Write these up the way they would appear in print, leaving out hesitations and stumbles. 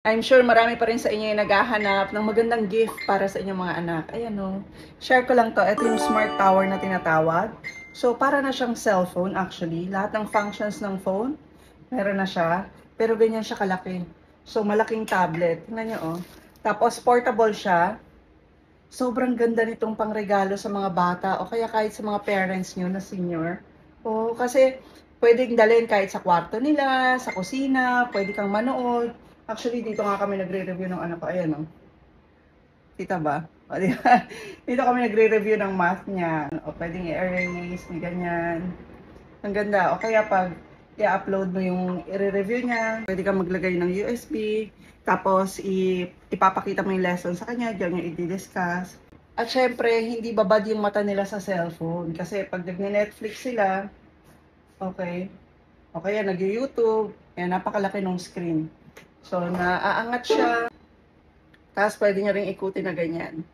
I'm sure marami pa rin sa inyo yung naghahanap ng magandang gift para sa inyong mga anak. Ayan o. Share ko lang to. Ito yung smart tower na tinatawag. So, para na siyang cellphone actually. Lahat ng functions ng phone, meron na siya. Pero ganyan siya kalaki. So, malaking tablet. Tingnan nyo o. Tapos, portable siya. Sobrang ganda nitong pangregalo sa mga bata o kaya kahit sa mga parents nyo na senior. O, kasi pwedeng dalhin kahit sa kwarto nila, sa kusina, pwede kang manood. Actually, dito nga kami nagre-review ng anak ko. Ayan o. Kita ba? O, diba? Dito kami nagre-review ng math niya. O, pwedeng i-erase, may ganyan. Ang ganda. O kaya pag i-upload mo yung i-review niya, pwede kang maglagay ng USB. Tapos, ipapakita mo yung lesson sa kanya. Diyan yung i-discuss. At syempre, hindi babad yung mata nila sa cellphone. Kasi pag nag-Netflix sila, okay. O kaya nag-YouTube, ayan, napakalaki ng screen. So, naaangat siya. Tapos, pwede nyo rin ikutin na ganyan.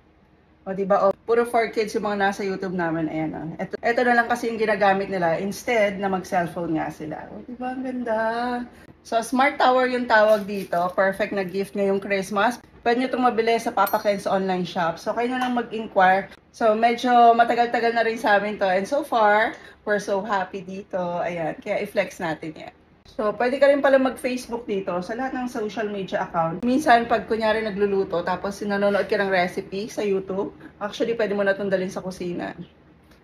O, diba? O, puro 4 kids yung mga nasa YouTube namin. Ayan, o. Ito na lang kasi yung ginagamit nila. Instead, na mag-cellphone nga sila. O, diba? Ang ganda. So, smart tower yung tawag dito. Perfect na gift ngayong Christmas. Pwede nyo itong mabili sa Papa Ken's online shop. So, kayo na lang mag-inquire. So, medyo matagal-tagal na rin sa amin to. And so far, we're so happy dito. Ayan. Kaya i-flex natin yan. So, pwede ka rin pala mag-Facebook dito sa lahat ng social media account. Minsan, pag kunyari nagluluto, tapos nanonood ka ng recipe sa YouTube, actually, pwede mo na itong dalhin sa kusina.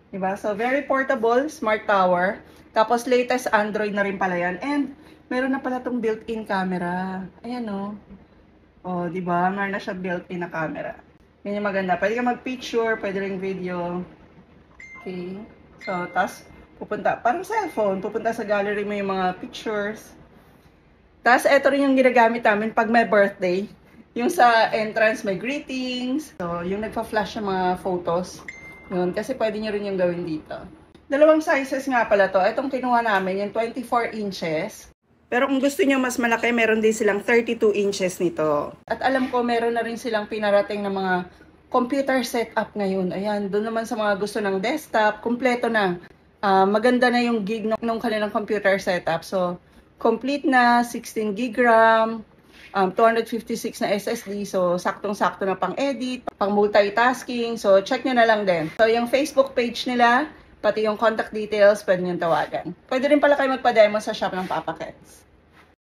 Diba? So, very portable, smart tower. Tapos, latest Android na rin pala yan. And, meron na pala itong built-in camera. Ayan o. O, diba? Meron na siya built-in na camera. Yan yung maganda. Pwede ka mag-picture, pwede rin video. Okay. So, tas pupunta, parang cellphone, pupunta sa gallery mo yung mga pictures. Tapos, ito rin yung ginagamit namin pag may birthday. Yung sa entrance, may greetings. So, yung nagpa-flash ng mga photos. Yun, kasi pwede nyo rin yung gawin dito. Dalawang sizes nga pala to. Itong kinuha namin, yung 24 inches. Pero kung gusto nyo mas malaki, meron din silang 32 inches nito. At alam ko, meron na rin silang pinarating na mga computer setup ngayon. Ayan, doon naman sa mga gusto ng desktop, kumpleto na. Maganda na yung gig ng kanilang computer setup. So, complete na, 16 gig RAM, 256 na SSD. So, saktong-sakto na pang-edit, pang-multitasking. So, check nyo na lang din. So, yung Facebook page nila, pati yung contact details, pwede nyo tawagan. Pwede rin pala kayo magpa-demo sa shop ng Papa Ken's.